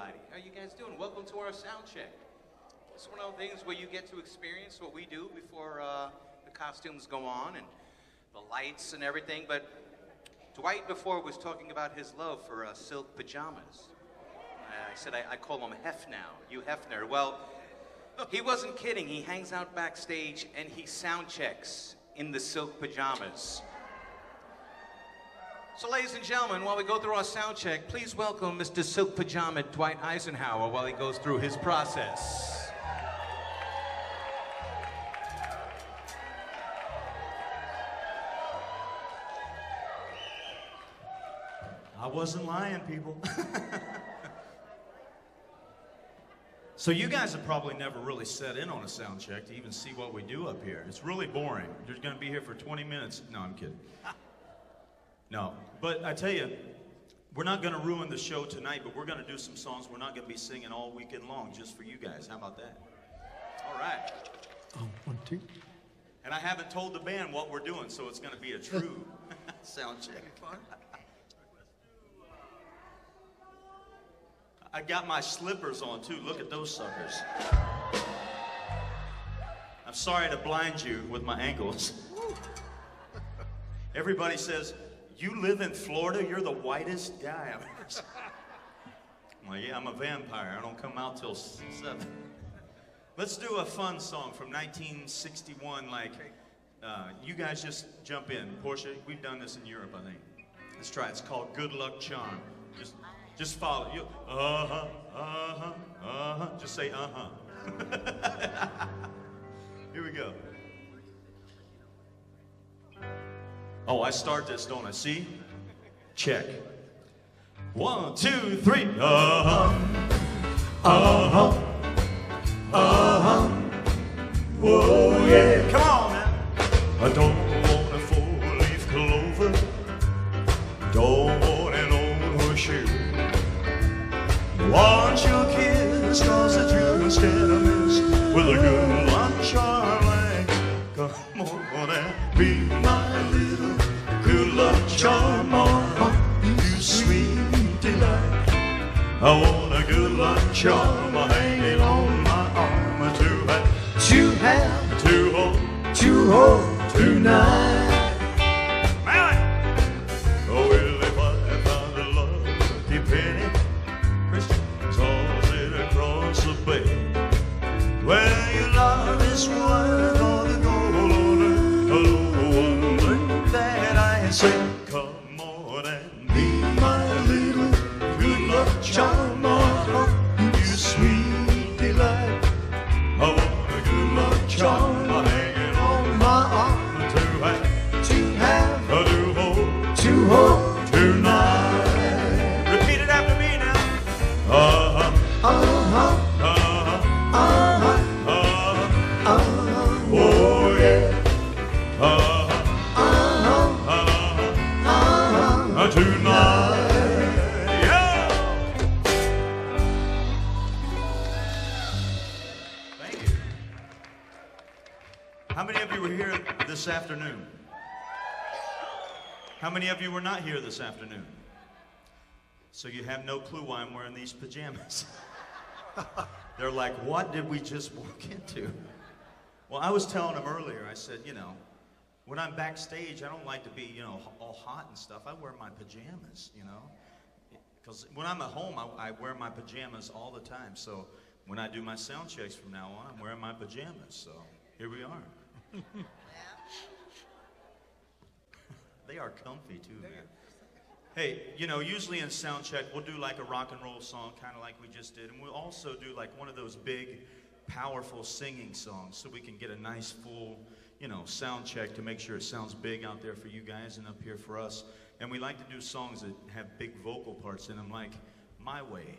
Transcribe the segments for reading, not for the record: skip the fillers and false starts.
everybody. How you guys doing? Welcome to our sound check. It's one of the things where you get to experience what we do before the costumes go on and the lights and everything. But Dwight before was talking about his love for silk pajamas. I said I call him Hef now, you Hefner. Well, he wasn't kidding. He hangs out backstage and he sound checks in the silk pajamas. So ladies and gentlemen, while we go through our sound check, please welcome Mr. Silk Pajama Dwight Icenhower while he goes through his process. I wasn't lying, people. So you guys have probably never really sat in on a sound check to even see what we do up here. It's really boring. You're going to be here for 20 minutes. No, I'm kidding. No, but I tell you, we're not going to ruin the show tonight, but we're going to do some songs we're not going to be singing all weekend long just for you guys. How about that? All right. Oh, 1, 2. And I haven't told the band what we're doing, so it's going to be a true sound check. I got my slippers on, too. Look at those suckers. I'm sorry to blind you with my ankles. Everybody says, you live in Florida? You're the whitest guy I've ever seen. I'm like, yeah, I'm a vampire. I don't come out till 7. Let's do a fun song from 1961. Like, you guys just jump in. Portia, we've done this in Europe, I think. Let's try it. It's called Good Luck Charm. Just follow. You, Just say Here we go. Oh, I start this, don't I? See? Check. 1, 2, 3. Whoa, yeah. Come on, man. I don't want a 4-leaf clover. Don't want an old horseshoe. Want your kiss, cause the truth's get a miss with a good luck charm. Come on and be my little good luck charm. You sweet delight. I want a good luck charm hanging on my arm to hold tonight. Oh, well, if I found a lucky penny, toss it across the bay. Well, your love is worth all the gold on earth. The one that I say, come on and be my little good luck charm. You sweet delight. I want a good luck charm hanging on my arm to hold tonight. Repeat it after me now. Oh yeah. Tonight. Yeah. Thank you. How many of you were here this afternoon? How many of you were not here this afternoon? So you have no clue why I'm wearing these pajamas. They're like, what did we just walk into? Well, I was telling them earlier, I said, you know, when I'm backstage, I don't like to be, you know, all hot and stuff. I wear my pajamas, you know. Because when I'm at home, I wear my pajamas all the time. So when I do my sound checks from now on, I'm wearing my pajamas. So here we are. They are comfy too, man. Hey, you know, usually in sound check, we'll do like a rock and roll song, kind of like we just did. And we'll also do like one of those big, powerful singing songs so we can get a nice full, you know, sound check to make sure it sounds big out there for you guys and up here for us. And we like to do songs that have big vocal parts in them, like My Way.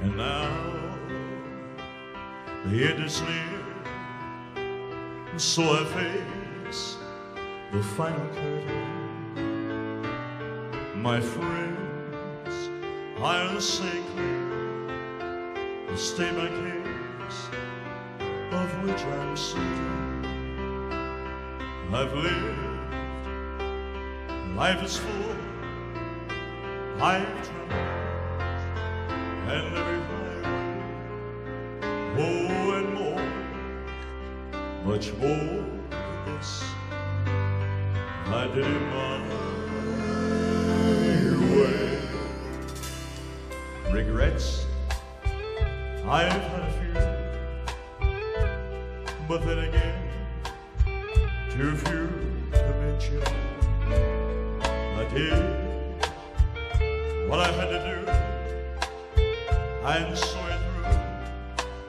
And now the end is near, so I face the final curtain. My friends, I'll say clear the statement case of which I'm certain. I've lived Life is full, I've tried, and every highway, oh, and more, much more than this, I did it my way. Regrets, I've had a few, but then again, too few to mention. I did what I had to do and saw it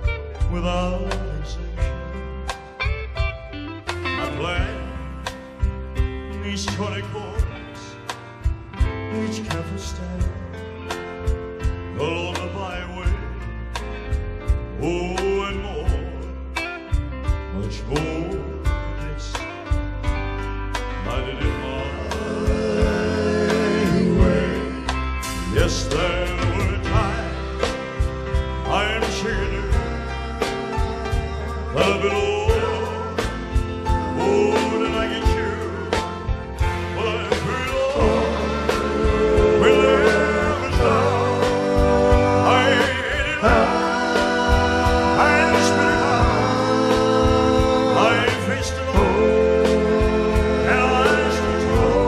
through without exemption. I planned each 20 chords, each careful step along the byway, oh, and more, much more than this, I did it my way. Yes, there were times I'm sure a little oh, did I get you? But I feel when there was love, I ate it up, I spit it out, I faced it all, and I stood tall,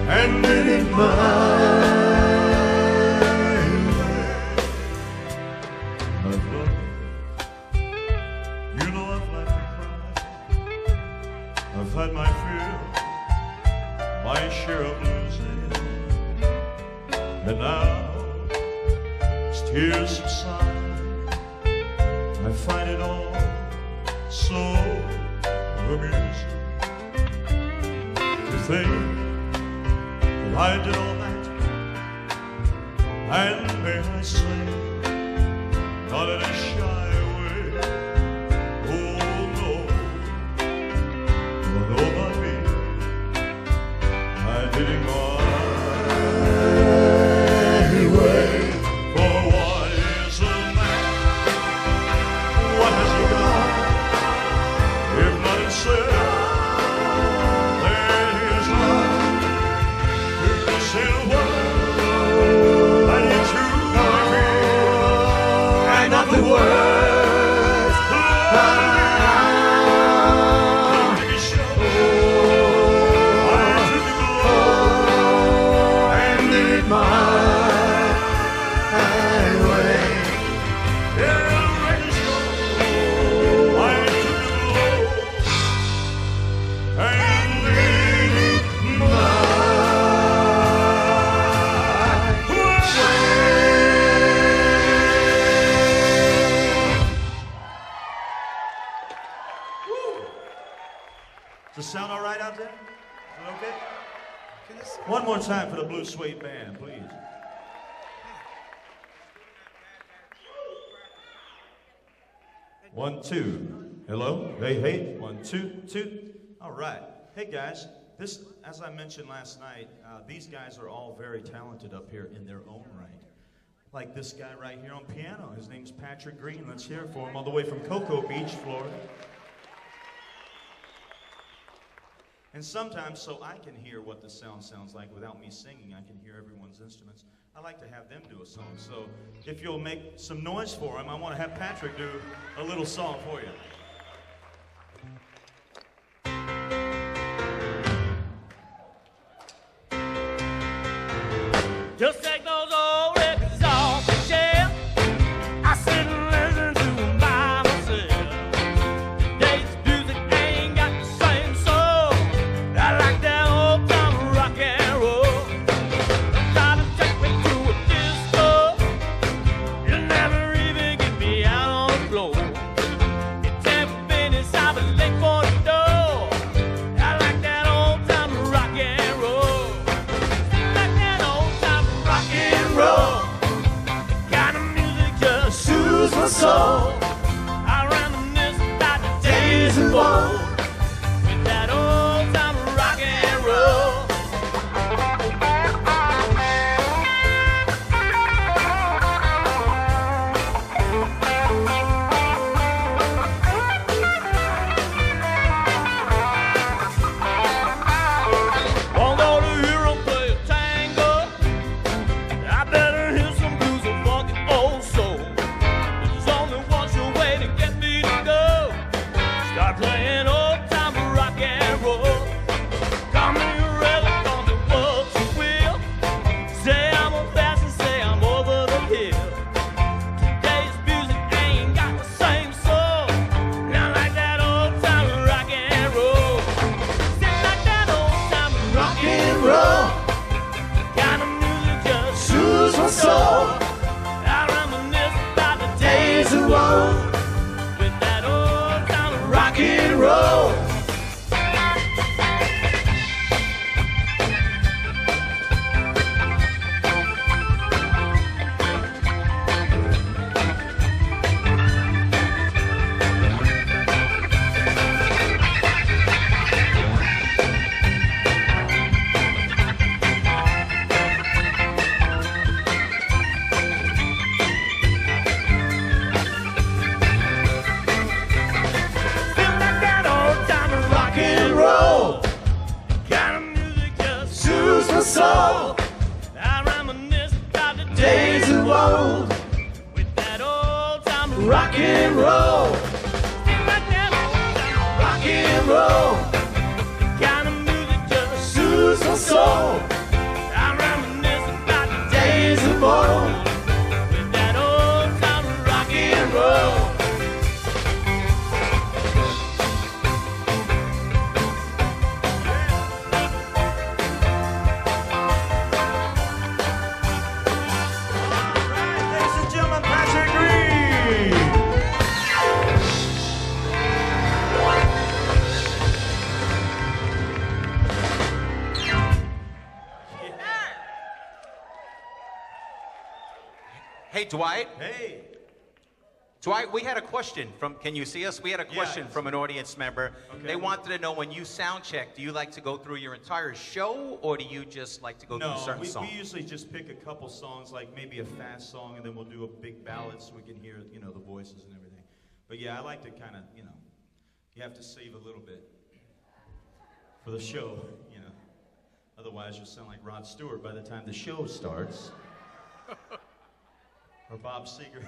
and did it my way. I've loved, you know I've laughed and cried, I've had my fill, my share of losing, and now as tears subside, I find it all so amusing to think that I did all that, and may I say, not in a shy way, oh no, but over me, I did it my way. For what is a man? What has he got? If not himself, then he is not. If you say the word, and you truly feel, and not the words, to be sure, I took the glow, and did it my way. Yeah, the record show, I took the glow, and did it my way. Does it sound all right out there? Is it okay? One more time for the Blue Suede Band, please. One, two. Hello? Hey, hey. One, two, two. All right. Hey, guys. This, as I mentioned last night, these guys are all very talented up here in their own right. Like this guy right here on piano. His name's Patrick Green. Let's hear it for him all the way from Cocoa Beach, Florida. And sometimes, so I can hear what the sound sounds like without me singing, I can hear everyone's instruments. I like to have them do a song. So if you'll make some noise for him, I want to have Patrick do a little song for you. Just take those old records off the shelf. I sit and listen to them by myself. Today's music ain't got the same soul. I like that old time rock and roll. Try to take me to a disco. You'll never even get me out on the floor. You tell me business, I've been late for the door. I like that old time rock and roll. Like that old time rock and roll. Kind of music just soothes my soul. I reminisce about the days of old with that old time rock and roll. On the roll. with that old time Rock and roll. Feel like that old time rock and roll. Kind of music just Soothes my soul. I reminisce about the Days days of old. with that old time Rock and roll. Feel like that old time Rock and roll. kind of music just Soothes my soul. I reminisce about the Days of old. with that old time rock and roll. Ladies and gentlemen, Patrick Reed. Hey, Dwight. Hey. Dwight, we had a question from, can you see us? We had a question Yes. from an audience member. Okay. They wanted to know, when you sound check, do you like to go through your entire show, or do you just like to go No, through certain we songs? usually just pick a couple songs, like maybe a fast song, and then we'll do a big ballad so we can hear, you know, the voices and everything. But yeah, I like to kind of, you know, you have to save a little bit for the show, you know. Otherwise, you'll sound like Rod Stewart by the time the show starts. Or Bob Seger,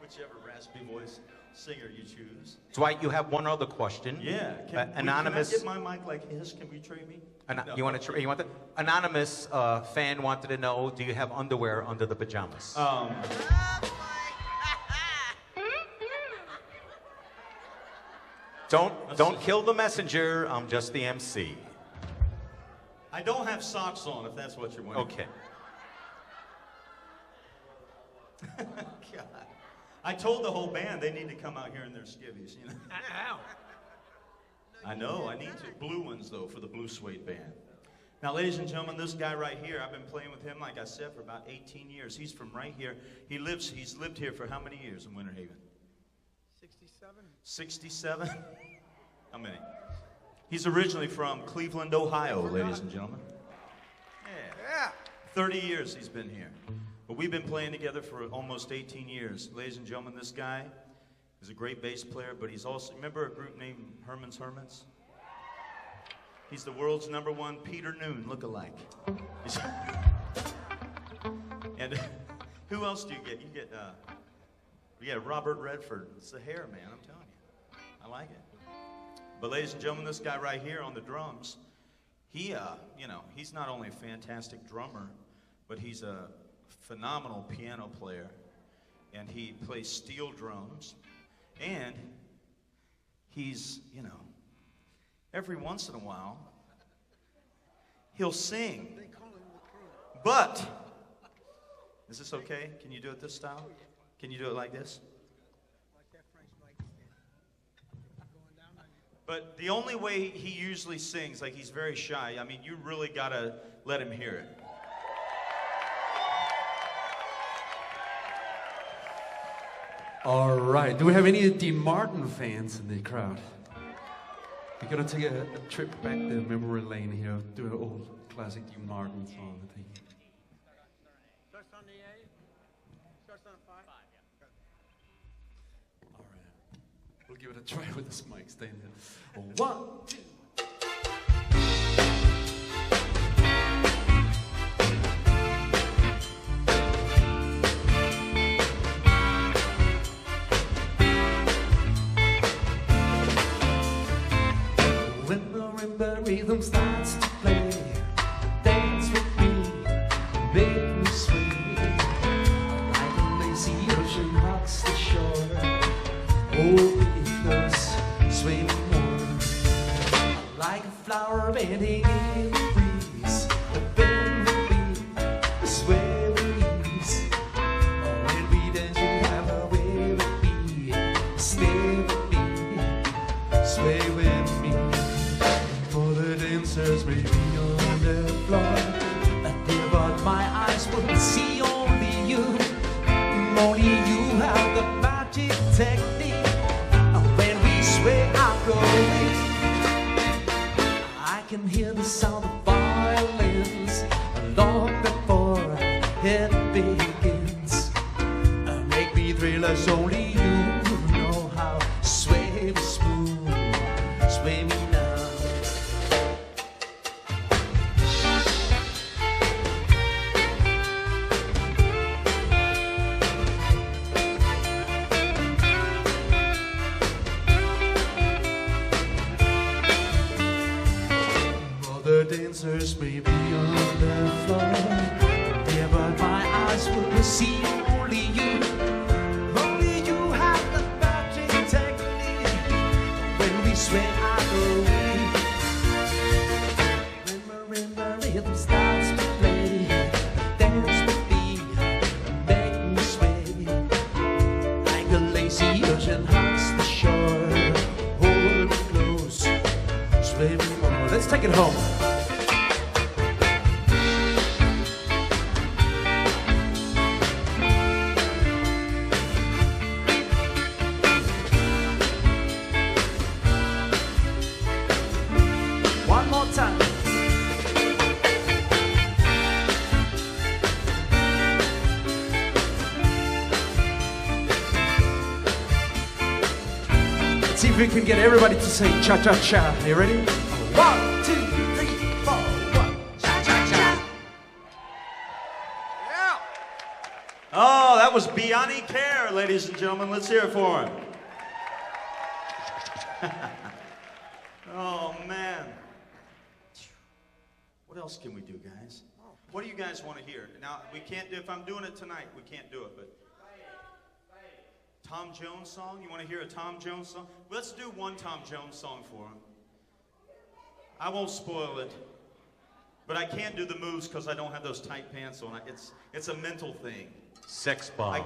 whichever raspy voice singer you choose. Dwight, you have one other question. Yeah, Anonymous. Can I get my mic like his? Can we trade me? No. You want to? You want the anonymous fan wanted to know: do you have underwear under the pajamas? Don't kill the messenger. I'm just the MC. I don't have socks on, if that's what you're wondering. Okay. God. I told the whole band they need to come out here in their skivvies, you know. I know, I need to. Blue ones, though, for the Blue Suede band. Now, ladies and gentlemen, this guy right here, I've been playing with him, like I said, for about 18 years. He's from right here. He's lived here for how many years in Winter Haven? 67. 67? How many? He's originally from Cleveland, Ohio, ladies and gentlemen. Yeah. 30 years he's been here. But we've been playing together for almost 18 years. Ladies and gentlemen, this guy is a great bass player, but he's also, remember a group named Herman's Hermits? He's the world's #1 Peter Noon lookalike. And who else do you get? You get Robert Redford. It's the hair, man, I'm telling you. I like it. But ladies and gentlemen, this guy right here on the drums, he, he's not only a fantastic drummer, but he's a phenomenal piano player, and he plays steel drums, and he's, every once in a while, he'll sing. But, is this okay? Can you do it this style? Can you do it like this? But the only way he usually sings, like he's very shy, I mean, you really gotta let him hear it. All right. Do we have any Dean Martin fans in the crowd? We're gonna take a trip back the memory lane here. Do an old classic Dean Martin song, I think. Starts on the A. Starts on 5. All right. We'll give it a try with this mic stand here. 1, 2. When the marimba rhythm starts to play, dance with me, make me sway, like a lazy ocean rocks the shore. Hold me close, sway me more, like a flower bending in the breeze. Bend with me, sway with ease. When we dance, we have a way with me. Stay with me, sway with me. For the dancers may be on the floor, but my eyes will see only you. Only you have the magic technique. When we sway, I go weak. I can hear the sound of violins long before it begins. Make me thrill as only you know how. Sway me smooth, sway me now. The dancers may be on the floor, yeah, but my eyes will see only you. Only you have the magic technique. When we sway, I go weak. When the rhythm starts to play, dance with me, make me sway. Like a lazy ocean hugs the shore. Hold me close, sway me more. Let's take it home. One more time. Let's see if we can get everybody to say cha-cha-cha. Are you ready? 1, 2, 3, 4, 1. Cha-cha-cha. Oh, that was Biani Care, ladies and gentlemen. Let's hear it for him. Oh, man. What else can we do, guys? What do you guys want to hear? Now, we can't do, if I'm doing it tonight, we can't do it, but... Tom Jones song? You want to hear a Tom Jones song? Let's do one Tom Jones song for him. I won't spoil it, but I can't do the moves because I don't have those tight pants on. It's a mental thing. Sex bomb.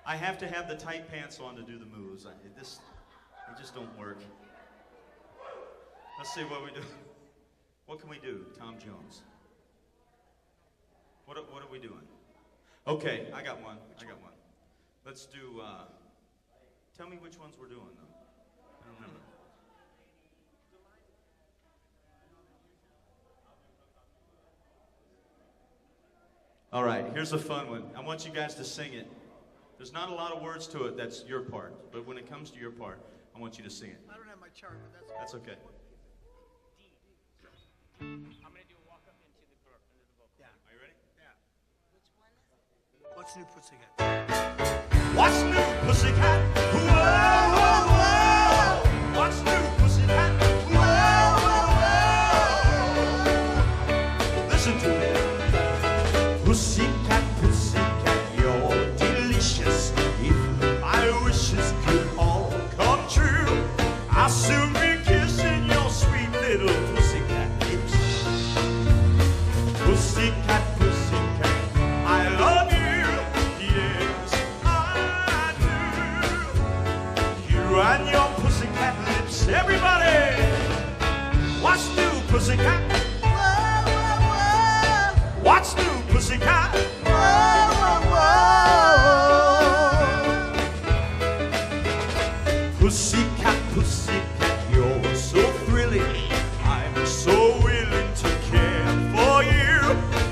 I have to have the tight pants on to do the moves. They just don't work. Let's see what we do. What can we do, Tom Jones? What are we doing? Okay, I got one. Let's do, tell me which ones we're doing, though. I don't remember. All right, here's a fun one. I want you guys to sing it. There's not a lot of words to it. That's your part. But when it comes to your part, I want you to sing it. I don't have my chart, but That's okay. I'm gonna do a walk up into the vocal. Yeah. Are you ready? Yeah. What's new, Pussycat? What's new, Pussycat? Whoa, whoa, whoa. What's new, Pussycat? Whoa, whoa, whoa. Listen to me. Pussycat, Pussycat, you're delicious. If my wishes could all come true, I'll soon be kissing your sweet little pussycat lips. Pussycat, Pussycat, I love you. Yes, I do. You and your pussycat lips, everybody. What's new, Pussycat? Whoa, whoa, whoa. What's new, Pussycat? Whoa, whoa, whoa. Pussycat, Pussycat, you're so thrilling. I'm so willing to care for you.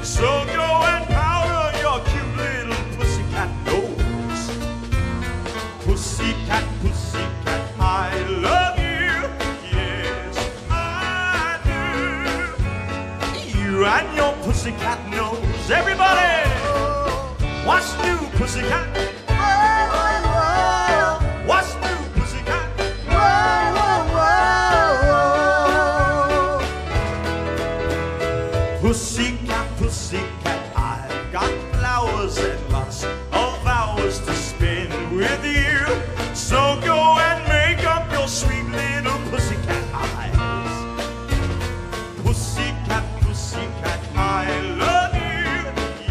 So go and powder your cute little pussycat nose. Pussycat, Pussycat, I love you. Yes, I do. You and your pussycat nose. Everybody! What's new, Pussycat? Whoa, whoa, whoa. What's new, Pussycat? Whoa, whoa, whoa. Pussycat, Pussycat, I've got flowers and lots of hours to spend with you. So go and make up your sweet little pussycat eyes. Pussycat, Pussycat, I love you.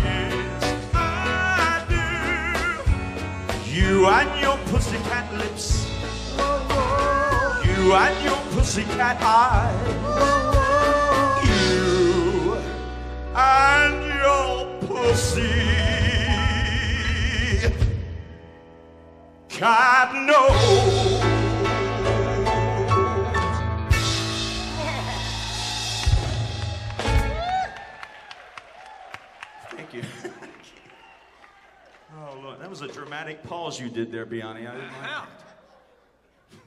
Yes, I do. You and your pussycat lips. You and your pussycat eyes. You and your pussy. God knows. Thank you. Oh, Lord, that was a dramatic pause you did there, Biani. I didn't like it.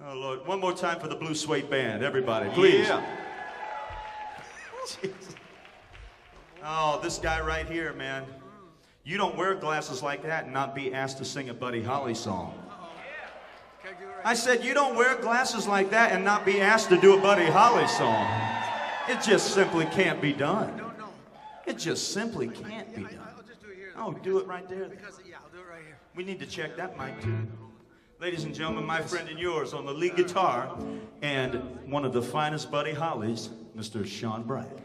Oh, Lord. One more time for the Blue Suede Band. Everybody, please. Yeah. Jesus. Oh, this guy right here, man. You don't wear glasses like that and not be asked to sing a Buddy Holly song. I said, you don't wear glasses like that and not be asked to do a Buddy Holly song. It just simply can't be done. No. It just simply can't be done. I'll just do it here. Oh, do it right there. Because, yeah, I'll do it right here. We need to check that mic too. Ladies and gentlemen, my friend and yours on the lead guitar and one of the finest Buddy Hollies, Mr. Shawn Bryant.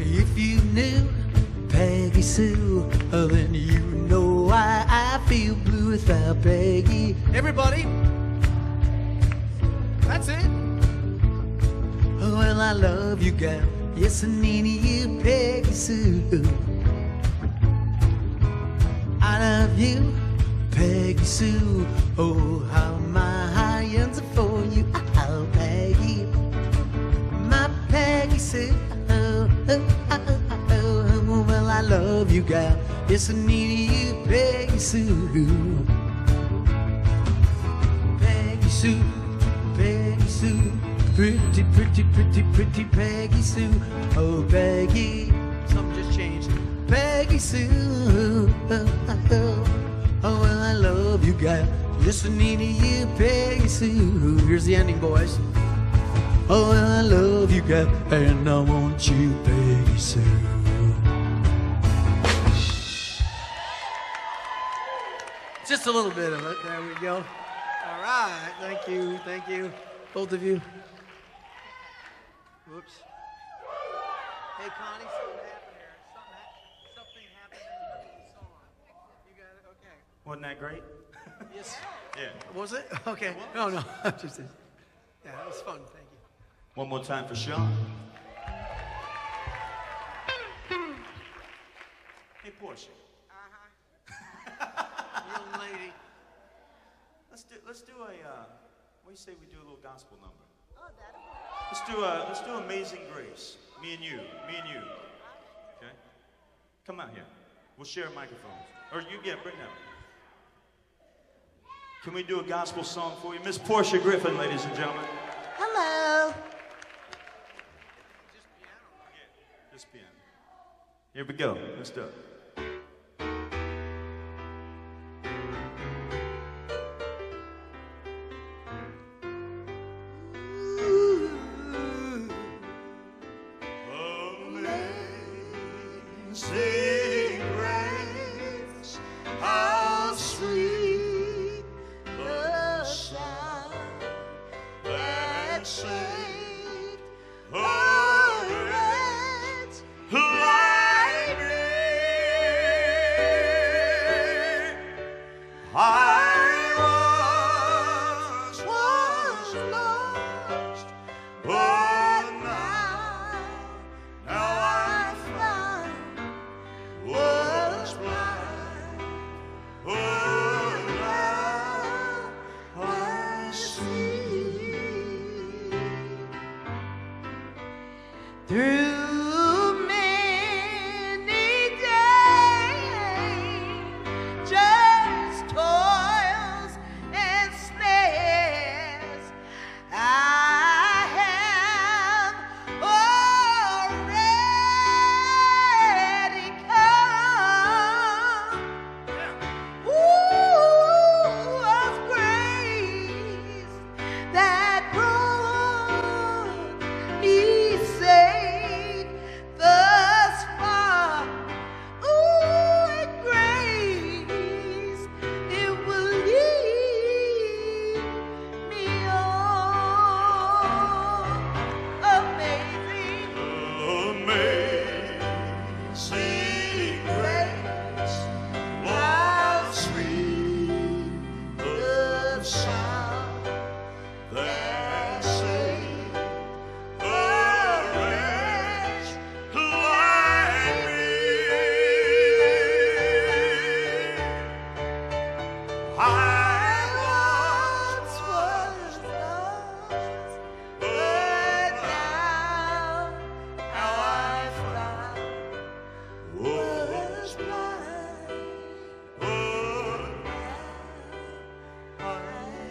If you knew Peggy Sue, then you know why I feel blue without Peggy. Everybody, that's it. Well, I love you, gal. Yes, I need you, Peggy Sue. I love you, Peggy Sue. Oh, how my heart yearns for you. Oh, Peggy, my Peggy Sue. Well, I love you, gal. Yes, I need you, Peggy Sue. Peggy Sue, Peggy Sue. Pretty, pretty, pretty, pretty Peggy Sue. Oh, Peggy. Something just changed. Peggy Sue. Oh, well, I love you, gal. Yes, I need you, Peggy Sue. Here's the ending, boys. Oh, well, I love you, gal, and I want you, Peggy Sue. Just a little bit of it. There we go. All right. Thank you. Thank you. Both of you. Whoops. Hey, Connie, something happened here. Something happened in the middle of the song. You got it? Okay. Wasn't that great? Yes. Yeah. Was it? Okay. No. Just, yeah, it was fun. Thank you. One more time for Shawn. Hey, Portia. Young lady. Let's do a what do you say we do a little gospel number? Oh, that'll work. Let's do Amazing Grace. Me and you. Okay? Come out here. We'll share microphones. Or you bring that. Can we do a gospel song for you? Miss Portia Griffin, ladies and gentlemen. Hello. Just piano. Here we go. Let's do it. Amazing grace, how sweet the sound that saved a wretch like me.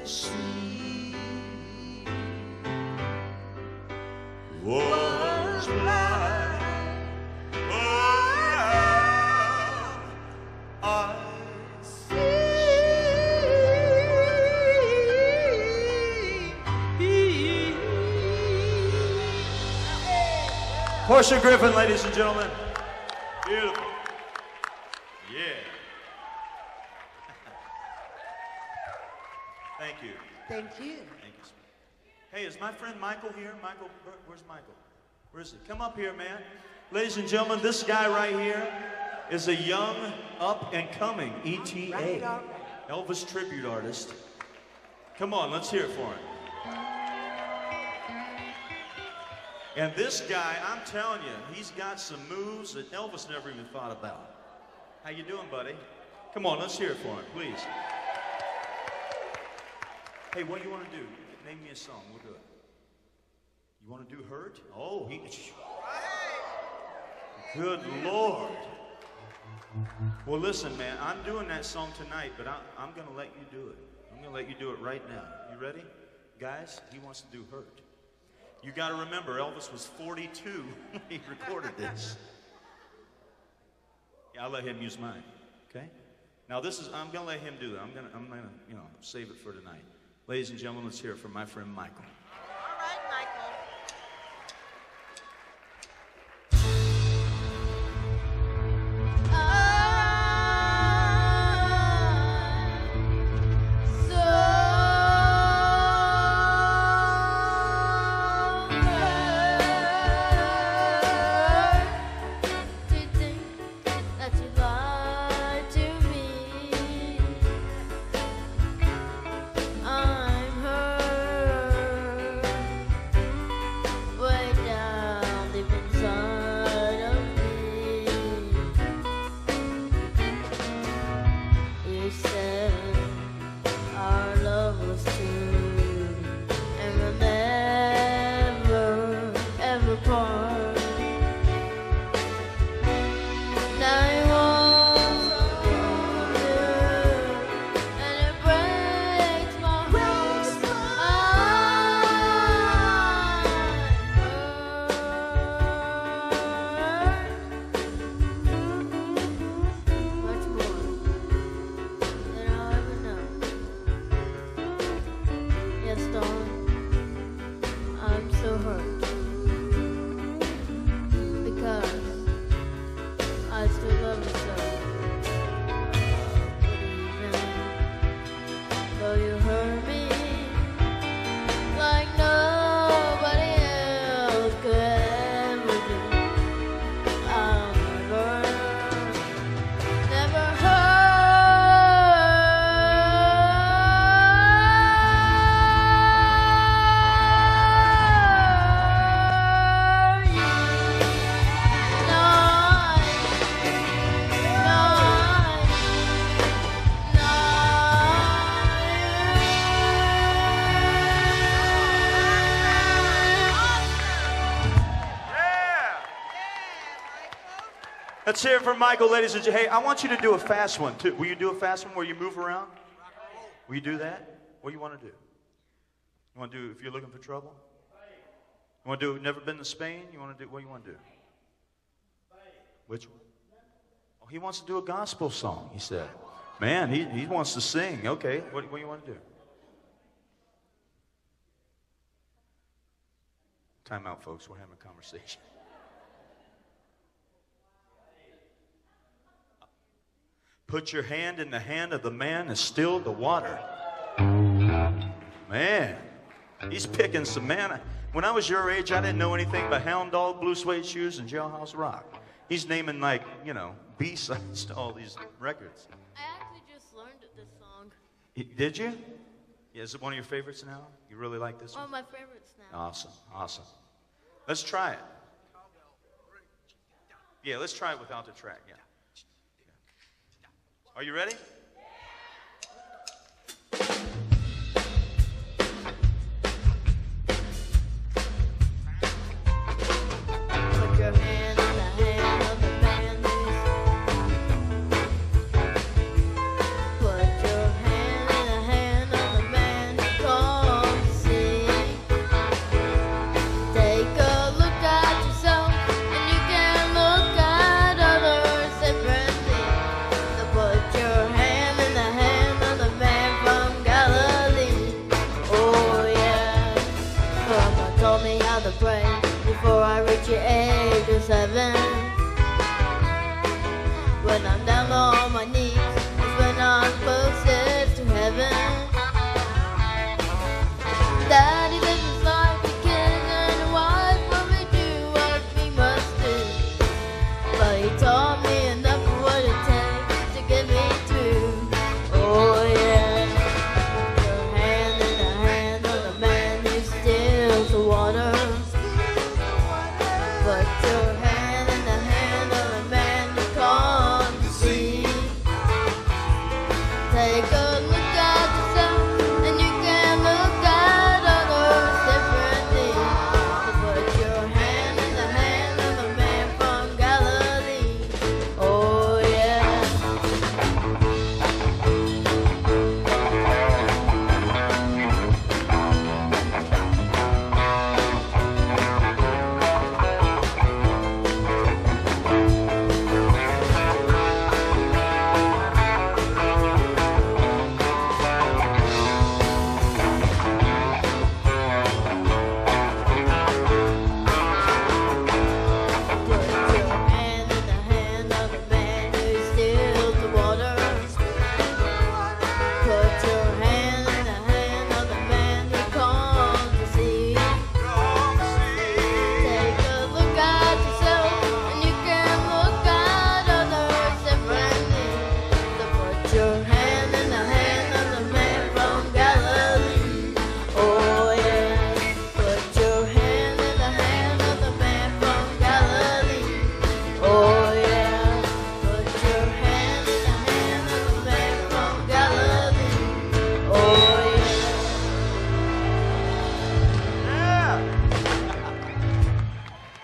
sea was blind, but now I Portia Griffin, ladies and gentlemen. Beautiful. Yeah. Thank you. Thank you. Thank you. Hey, is my friend Michael here? Michael, where's Michael? Where is he? Come up here, man. Ladies and gentlemen, this guy right here is a young, up-and-coming ETA, Elvis tribute artist. Come on, let's hear it for him. And this guy, I'm telling you, he's got some moves that Elvis never even thought about. How you doing, buddy? Come on, let's hear it for him, please. Hey, what do you want to do? Name me a song, we'll do it. You want to do Hurt? Oh, he... Good Lord. Well, listen, man, I'm doing that song tonight, but I'm going to let you do it. I'm going to let you do it right now. You ready? Guys, he wants to do Hurt. You got to remember, Elvis was 42 when he recorded this. Yeah, I'll let him use mine, okay? Now this is, I'm gonna let him do that. I'm gonna, you know, save it for tonight. Ladies and gentlemen, let's hear it from my friend Michael. All right, Michael. Let's hear it for Michael, ladies and gentlemen. Hey, I want you to do a fast one, too. Will you do a fast one where you move around? Will you do that? What do you want to do? You want to do If You're Looking for Trouble? You want to do Never Been to Spain? You want to do, what do you want to do? Which one? Oh, he wants to do a gospel song, he said. Man, he wants to sing. Okay, what do you want to do? Time out, folks. We're having a conversation. Put your hand in the hand of the man that stilled the water. Man, he's picking some man. When I was your age, I didn't know anything but Hound Dog, Blue Suede Shoes, and Jailhouse Rock. He's naming, like, you know, B-sides to all these records. I actually just learned this song. Did you? Yeah, is it one of your favorites now? You really like this one? One of my favorites now. Awesome, awesome. Let's try it. Yeah, let's try it without the track, yeah. Are you ready? Put your hand in the hand of the man who's. Put your hand in the hand of the man Take a look at yourself, and you can look at others differently. So put your hand in the hand of a man from Galilee. Oh yeah.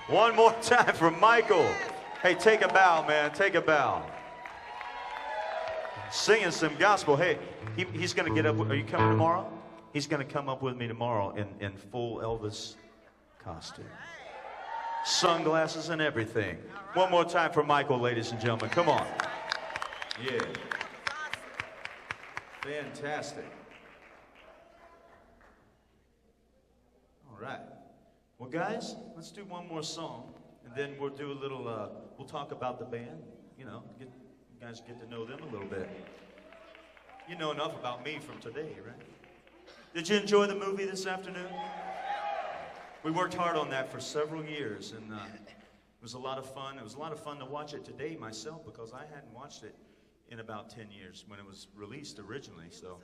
One more time for Michael. Hey, take a bow, man. Take a bow. Singing some gospel. Hey, he's going to get up. Are you coming tomorrow? He's going to come up with me tomorrow in full Elvis costume. Sunglasses and everything. One more time for Michael, ladies and gentlemen. Come on. Yeah. Fantastic. All right. Well, guys, let's do one more song, and then we'll do a little, we'll talk about the band, you know, you guys get to know them a little bit. You know enough about me from today, right? Did you enjoy the movie this afternoon? We worked hard on that for several years, and it was a lot of fun. It was a lot of fun to watch it today myself, because I hadn't watched it in about 10 years when it was released originally, so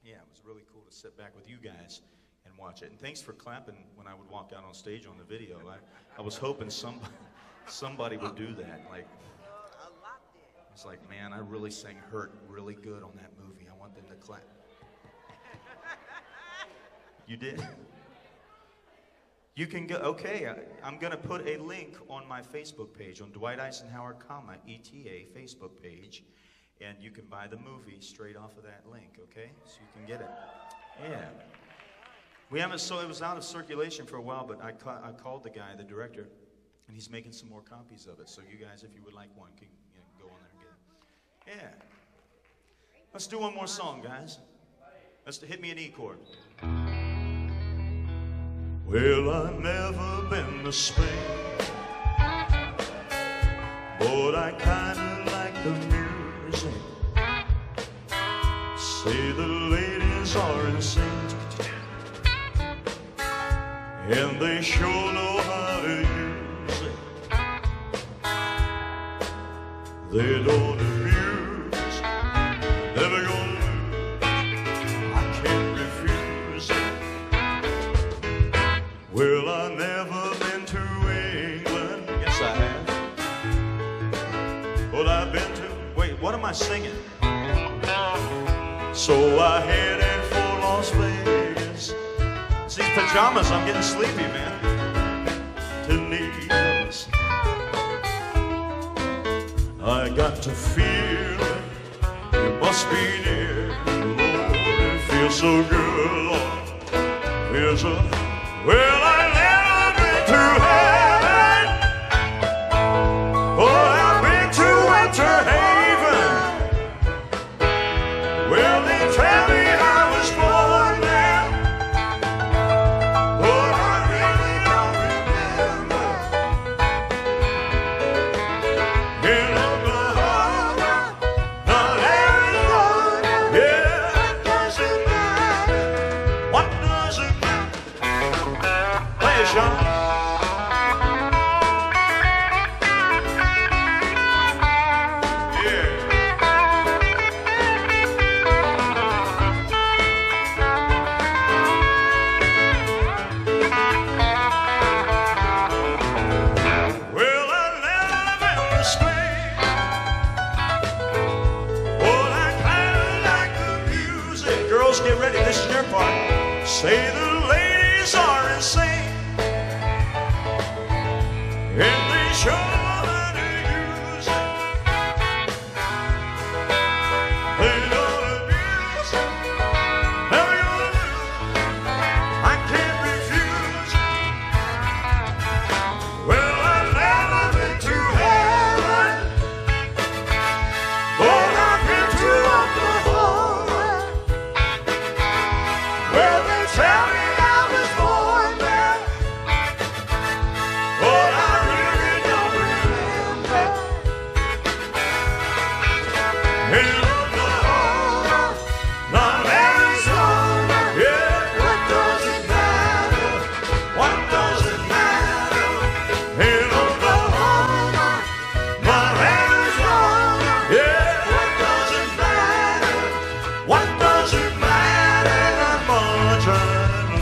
yeah, it was really cool to sit back with you guys and watch it. And thanks for clapping when I would walk out on stage on the video. I was hoping somebody would do that. Like, I was like, man, I really sang Hurt really good on that movie. I want them to clap. You did? You can go, okay, I'm gonna put a link on my Facebook page, on Dwight Icenhower, ETA Facebook page, and you can buy the movie straight off of that link, okay? So you can get it. Yeah. We haven't, so it was out of circulation for a while, but I called the guy, the director, and he's making some more copies of it. So you guys, if you would like one, can go on there and get it. Yeah. Let's do one more song, guys. Let's hit me an E chord. Well, I've never been to Spain, but I kinda like the music. Say the ladies are insane, and they sure know how to use it. They don't abuse, never gonna lose. I can't refuse it. Well, I've never been to England. Yes, I have. But I've been to, wait, what am I singing? So I headed for Las Vegas. It's these pajamas, I'm getting sleepy, man. To Needles. I got to feel it. It must be near. Lord, it feels so good, Lord. Feels so, well, I never been to heaven. Oh, I've been to Winter Haven. Well, they tell me I was born there, but I really don't remember. In Oklahoma, not Arizona, yeah, it doesn't matter. What does it matter? get ready. This is your part. Say the ladies are insane. And they show that they use it. They don't abuse it. How you gonna do? I can't refuse it. Well, I've never been to heaven, but I've been to Oklahoma, where they tell me I was born there, but I really don't remember. In Oklahoma, not Arizona, yeah, what does it matter? What does it matter? In Oklahoma, not Arizona, yeah, what does it matter? What does it matter? Not much, I know.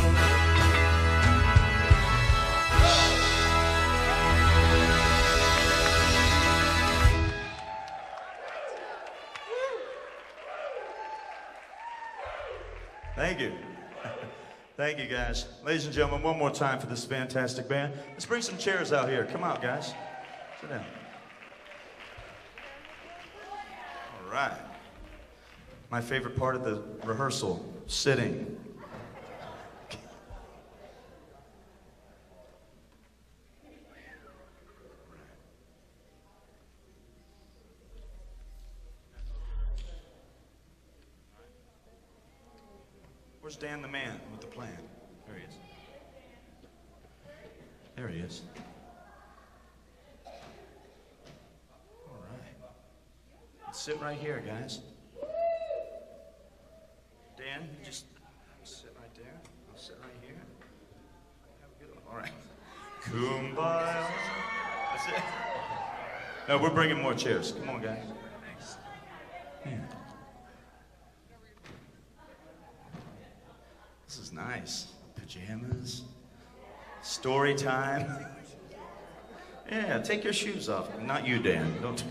Thank you. Thank you, guys. Ladies and gentlemen, one more time for this fantastic band. Let's bring some chairs out here. Come on, guys. Sit down. All right. My favorite part of the rehearsal, sitting. Where's Dan the man with the plan? There he is. There he is. All right. Let's sit right here, guys. Dan, you just sit right there. I'll sit right here. Have a good one. All right. Kumbaya. That's it. No, we're bringing more chairs. Come on, guys. Yeah. This is nice. Pajamas. Story time. Yeah, take your shoes off. Not you, Dan. Don't.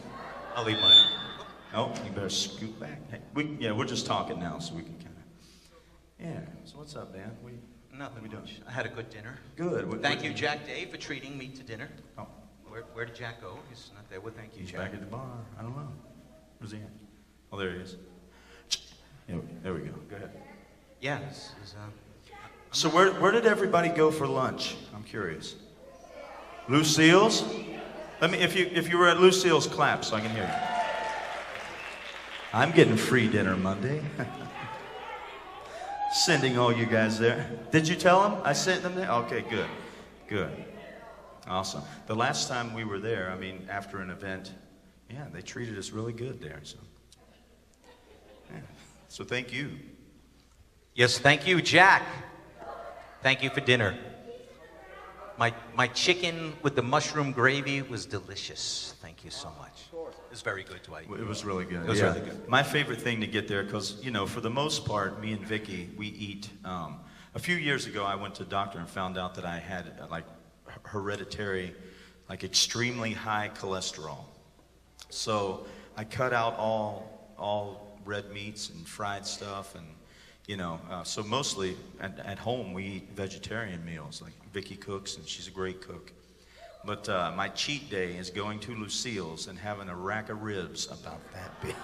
I'll leave mine. Oh, you better scoot back. Hey, we're just talking now, so we can kind of. Yeah. So what's up, Dan? Nothing much. I had a good dinner. Good. Thank you, Jack Day, for treating me to dinner. Oh, Where did Jack go? He's not there. Well, thank you, he's Jack. back at the bar. I don't know. Where's he at? Oh, there he is. Yeah, there we go. Go ahead. Yeah, this is, So where did everybody go for lunch? I'm curious. Lucille's? Let me, if you were at Lucille's, clap so I can hear you. I'm getting free dinner Monday. Sending all you guys there. Did you tell them I sent them there? Okay, good. Awesome. The last time we were there, I mean, after an event, yeah, they treated us really good there. So, yeah. So thank you. yes, thank you, Jack. Thank you for dinner. My chicken with the mushroom gravy was delicious. Thank you so much. It was very good, Dwight. It was really good. It was really good. My favorite thing to get there, because, you know, for the most part, me and Vicky, we eat. A few years ago, I went to the doctor and found out that I had, like, hereditary, like, extremely high cholesterol. So I cut out all red meats and fried stuff, and, you know, so mostly at home, we eat vegetarian meals. Like, Vicky cooks, and she's a great cook. But my cheat day is going to Lucille's and having a rack of ribs about that big.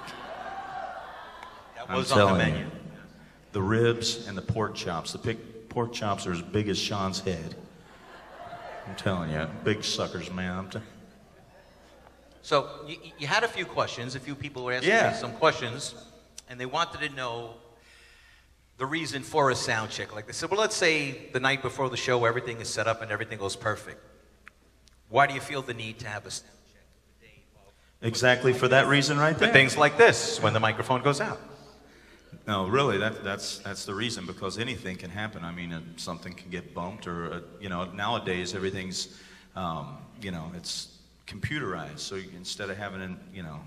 That I'm was on the telling menu. you, the ribs and the pork chops. The pork chops are as big as Shawn's head. I'm telling you, big suckers, man. So you had a few questions. A few people were asking me some questions, and they wanted to know the reason for a sound check. Like they said, well, let's say the night before the show, everything is set up and everything goes perfect. Why do you feel the need to have a sound check the day of? Exactly for that reason right there. For things like this, when the microphone goes out. No, really, that's the reason, because anything can happen. I mean, something can get bumped, or you know, nowadays everything's, you know, it's computerized. So instead of having, you know,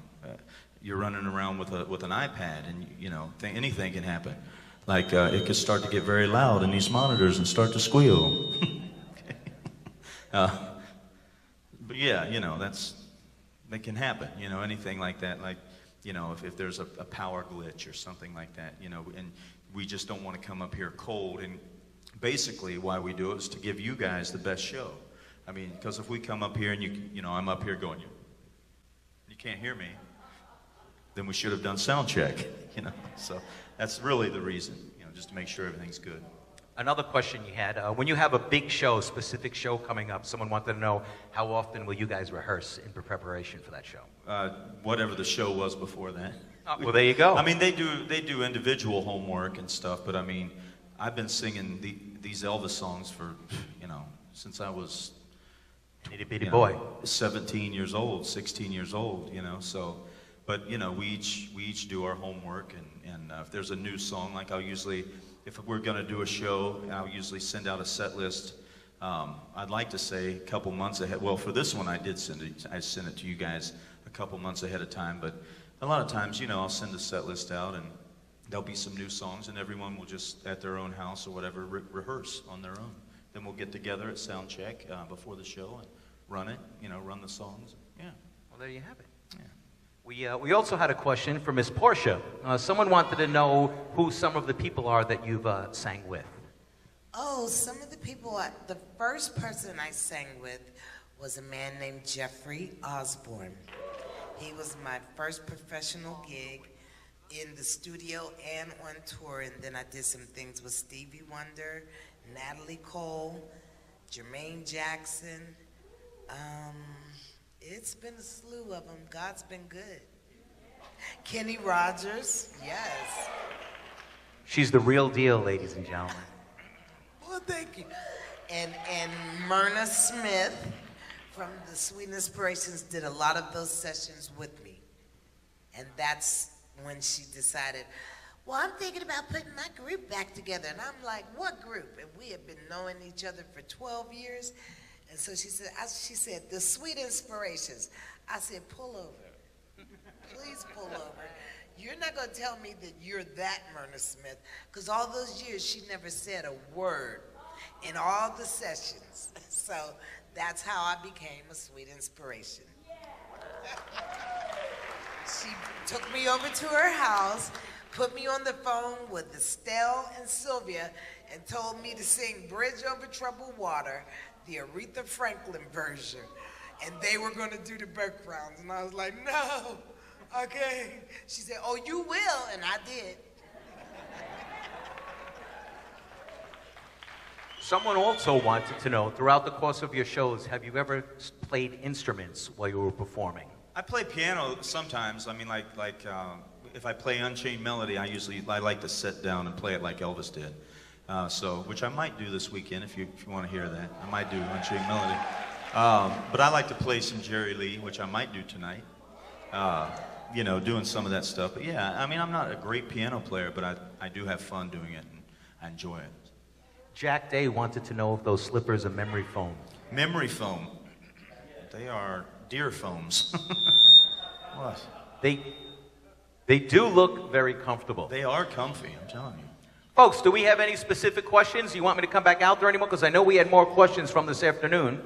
you're running around with an iPad, and you know, anything can happen. Like it could start to get very loud in these monitors and start to squeal. But yeah, you know, that can happen. You know, anything like that. Like, you know, if there's a power glitch or something like that, you know, and we just don't want to come up here cold. And basically why we do it is to give you guys the best show. I mean, because if we come up here and you know, I'm up here going, you can't hear me, then we should have done sound check, you know. So that's really the reason, you know, just to make sure everything's good. Another question you had, when you have a big show, specific show coming up, someone wanted to know how often will you guys rehearse in preparation for that show? Whatever the show was before that. Well, there you go. I mean, they do individual homework and stuff, but I mean, I've been singing these Elvis songs for, you know, since I was itty bitty boy, 17 years old, 16 years old, you know. So, but you know, we each do our homework, and if there's a new song, like I'll usually, if we're going to do a show, I'll usually send out a set list. I'd like to say a couple months ahead. Well, for this one, I sent it to you guys a couple months ahead of time. But a lot of times, you know, I'll send a set list out, and there'll be some new songs, and everyone will just at their own house or whatever rehearse on their own. Then we'll get together at Soundcheck before the show and run it. You know, run the songs. Yeah. Well, there you have it. Yeah. We also had a question for Miss Portia. Someone wanted to know who some of the people are that you've sang with. Oh, some of the people, the first person I sang with was a man named Jeffrey Osborne. He was my first professional gig in the studio and on tour, and then I did some things with Stevie Wonder, Natalie Cole, Jermaine Jackson. It's been a slew of them. God's been good. Kenny Rogers, yes. She's the real deal, ladies and gentlemen. Well, thank you. And Myrna Smith from the Sweet Inspirations did a lot of those sessions with me. And that's when she decided, well, I'm thinking about putting my group back together. And I'm like, what group? And we have been knowing each other for 12 years. And so she said, the Sweet Inspirations. I said, pull over. Please pull over. You're not going to tell me that you're that Myrna Smith, because all those years she never said a word in all the sessions. So that's how I became a Sweet Inspiration. She took me over to her house, put me on the phone with Estelle and Sylvia, and told me to sing Bridge Over Troubled Water, the Aretha Franklin version. And they were going to do the backgrounds. And I was like, no, okay. She said, oh, you will, and I did. Someone also wanted to know, throughout the course of your shows, have you ever played instruments while you were performing? I play piano sometimes. I mean, like if I play Unchained Melody, I like to sit down and play it like Elvis did. Which I might do this weekend if you want to hear that. I might do Unchained Melody. But I like to play some Jerry Lee, which I might do tonight. You know, doing some of that stuff. But yeah, I mean, I'm not a great piano player, but I do have fun doing it, and I enjoy it. Jack Day wanted to know if those slippers are memory foam. Memory foam. They are deer foams. What? They do look very comfortable. They are comfy, I'm telling you. Folks, do we have any specific questions? You want me to come back out there anymore? Because I know we had more questions from this afternoon.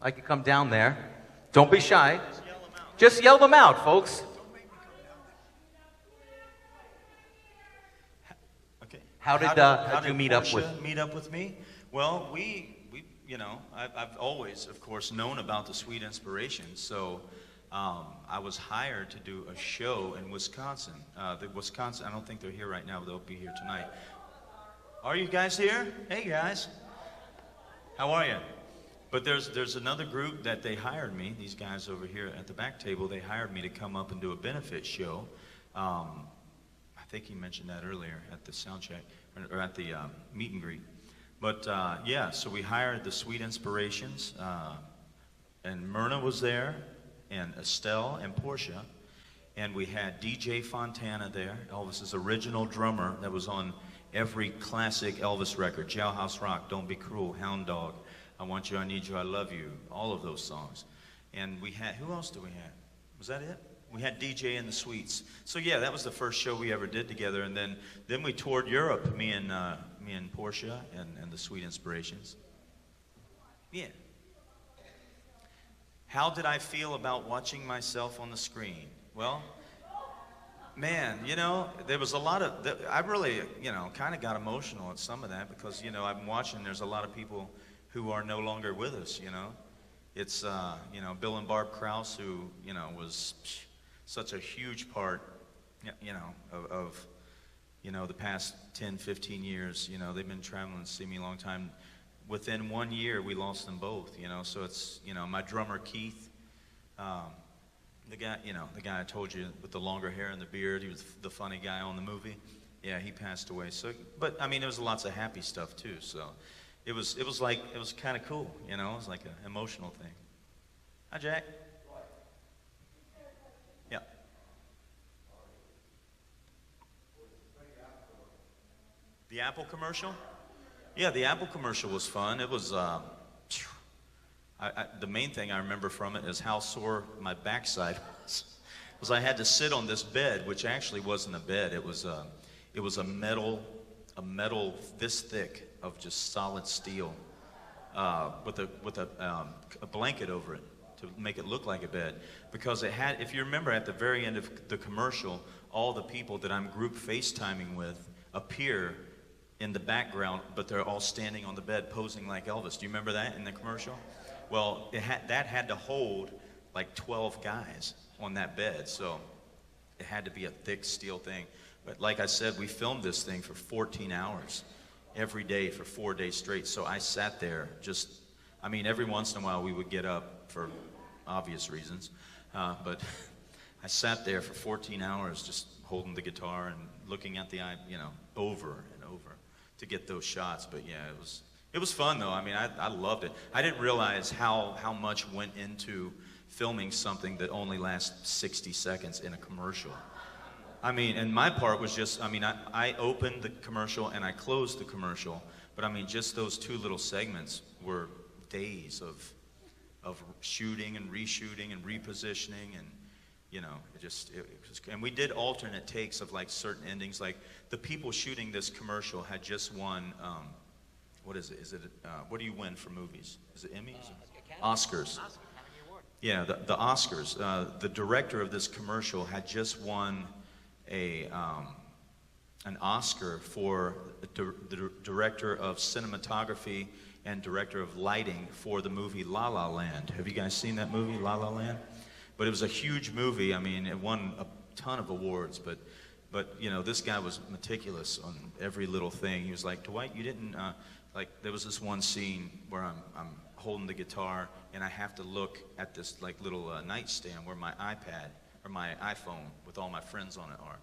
I could come down there. Don't be shy. Just yell them out, folks. Okay. How did you meet up with? Meet up with me? Well, we you know, I've always, of course, known about the Sweet Inspirations. So I was hired to do a show in Wisconsin. I don't think they're here right now, but they'll be here tonight. Are you guys here? Hey guys, how are you? But there's another group that they hired me. These guys over here at the back table, they hired me to come up and do a benefit show. I think he mentioned that earlier at the Soundcheck or at the meet and greet. But yeah, so we hired the Sweet Inspirations, and Myrna was there, and Estelle and Portia, and we had DJ Fontana there, Elvis's original drummer that was on every classic Elvis record, Jailhouse Rock, Don't Be Cruel, Hound Dog, I Want You, I Need You, I Love You, all of those songs. And we had, who else did we have? Was that it? We had DJ and the Sweets. So yeah, that was the first show we ever did together, and then we toured Europe, me and Portia and the Sweet Inspirations. Yeah. How did I feel about watching myself on the screen? Well, Man, you know, there was a lot of, I really, you know, kind of got emotional at some of that because, you know, I'm watching, there's a lot of people who are no longer with us, you know. It's, you know, Bill and Barb Krause, who, you know, was such a huge part, you know, of you know, the past 10, 15 years. You know, they've been traveling to see me a long time. Within 1 year, we lost them both, you know, so it's, you know, my drummer, Keith, the guy, you know, the guy I told you with the longer hair and the beard, he was the funny guy on the movie. Yeah, he passed away. So, but I mean, there was lots of happy stuff too. So, it was kind of cool, you know. It was like an emotional thing. Hi, Jack. Yeah. The Apple commercial? Yeah, the Apple commercial was fun. It was. The main thing I remember from it is how sore my backside was. I had to sit on this bed, which actually wasn't a bed. It was a metal this thick of just solid steel, with a blanket over it to make it look like a bed. Because it had, if you remember, at the very end of the commercial, all the people that I'm group FaceTiming with appear in the background, but they're all standing on the bed posing like Elvis. Do you remember that in the commercial? Well, that had to hold like 12 guys on that bed, so it had to be a thick steel thing. But like I said, we filmed this thing for 14 hours every day for 4 days straight. So I sat there just, I mean, every once in a while we would get up for obvious reasons, but I sat there for 14 hours just holding the guitar and looking at the eye, you know, over and over to get those shots. But yeah, it was fun though. I mean, I loved it. I didn't realize how much went into filming something that only lasts 60 seconds in a commercial. I mean, and my part was just, I mean, I opened the commercial and I closed the commercial, but I mean, just those two little segments were days of shooting and reshooting and repositioning, and you know, it was, and we did alternate takes of like certain endings. Like the people shooting this commercial had just won, what is it? What do you win for movies? Is it Emmys? Oscars. Yeah, the Oscars. The director of this commercial had just won an Oscar for the director of cinematography and director of lighting for the movie La La Land. Have you guys seen that movie, La La Land? But it was a huge movie. I mean, it won a ton of awards, but you know, this guy was meticulous on every little thing. He was like, Dwight, you didn't, like, there was this one scene where I'm holding the guitar and I have to look at this like little nightstand where my iPad or my iPhone with all my friends on it are.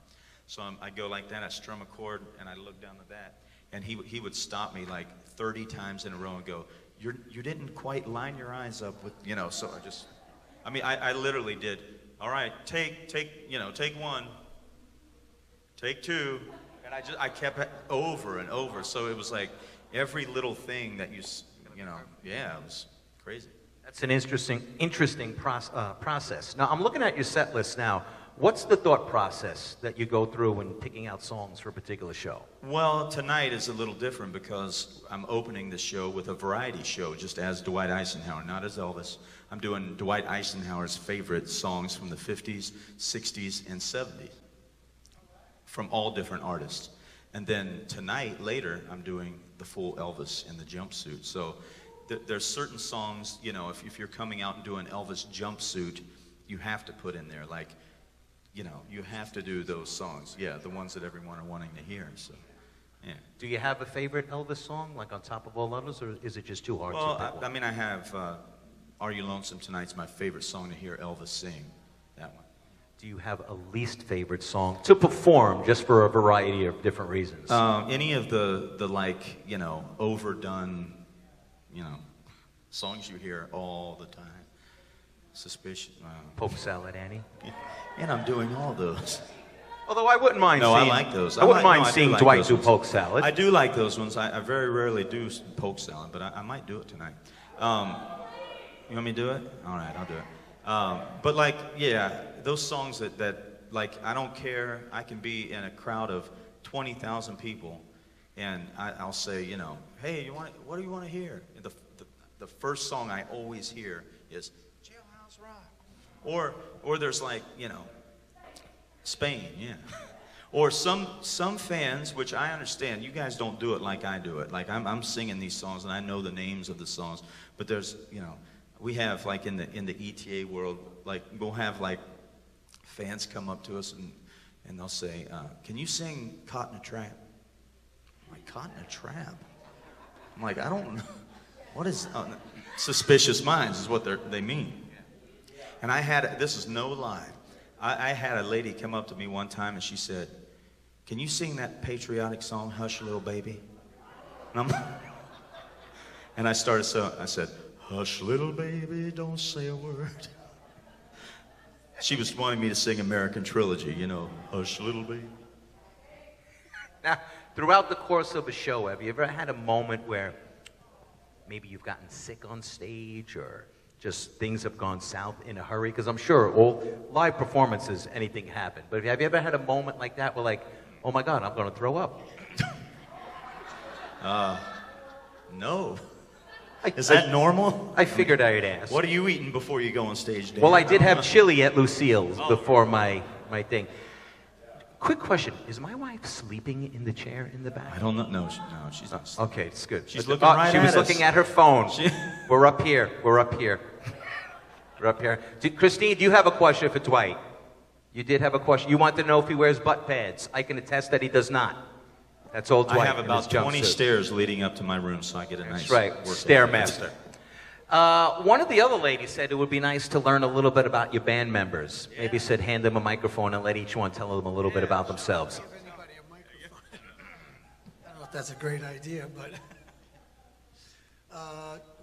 So I go like that, I strum a chord, and I look down at that, and he would stop me like 30 times in a row and go, you didn't quite line your eyes up with, you know, so I literally did, all right, take one, take two, and I kept it over and over, so it was like every little thing that you know, yeah, it was crazy. That's an interesting process. Now, I'm looking at your set list now. What's the thought process that you go through when picking out songs for a particular show? Well, tonight is a little different because I'm opening the show with a variety show, just as Dwight Icenhower, not as Elvis. I'm doing Dwight Eisenhower's favorite songs from the 50s, 60s, and 70s from all different artists. And then tonight, later, I'm doing the full Elvis in the jumpsuit. So there's certain songs, you know, if you're coming out and doing Elvis jumpsuit, you have to put in there, like, you know, you have to do those songs. Yeah, the ones that everyone are wanting to hear, so, yeah. Do you have a favorite Elvis song, like on top of all others, or is it just too hard to pick one? I mean, I have Are You Lonesome Tonight's my favorite song to hear Elvis sing, that one. Do you have a least favorite song to perform, just for a variety of different reasons? Any of the like, you know, overdone, you know, songs you hear all the time. Suspicion. Poke Salad Annie? Yeah. And I'm doing all those. Although I wouldn't mind No, seeing... I like those. I wouldn't mind I seeing like Dwight those do ones. Poke Salad. I do like those ones. I very rarely do Poke Salad, but I might do it tonight. You want me to do it? All right, I'll do it. But like, yeah, those songs that like, I don't care. I can be in a crowd of 20,000 people, and I'll say, you know, hey, what do you want to hear? And the first song I always hear is Jailhouse Rock. Or there's like, you know, Spain, yeah. Or some fans, which I understand, you guys don't do it like I do it. Like I'm singing these songs and I know the names of the songs, but there's, you know, we have like in the ETA world, like we'll have like fans come up to us and they'll say, can you sing Caught in a Trap? I'm like, Caught in a Trap? I'm like, I don't know. What is, Suspicious Minds is what they mean. And I had, this is no lie, I had a lady come up to me one time and she said, can you sing that patriotic song, Hush Little Baby? And I started, so I said, hush little baby, don't say a word. She was wanting me to sing American Trilogy, you know, Hush Little Baby. Now, throughout the course of a show, have you ever had a moment where maybe you've gotten sick on stage or just things have gone south in a hurry? Because I'm sure all live performances, anything happen. But have you ever had a moment like that where like, oh my God, I'm going to throw up? No. Is that normal? I figured I'd ask. What are you eating before you go on stage, Dan? Well, I did have chili at Lucille's before my thing. Quick question. Is my wife sleeping in the chair in the back? I don't know. No, she's not. Okay, it's good. She's looking right She at was us. looking at her phone. We're up here. We're up here. We're up here. Christine, do you have a question for Dwight? You did have a question. You want to know if he wears butt pads. I can attest that he does not. That's all Dwight. I have in about his 20 jumpsuit. stairs leading up to my room, so I get a nice. That's right. Stairmaster. One of the other ladies said it would be nice to learn a little bit about your band members. Yeah. Maybe said hand them a microphone and let each one tell them a little bit about themselves. Give anybody a microphone. I don't know if that's a great idea, but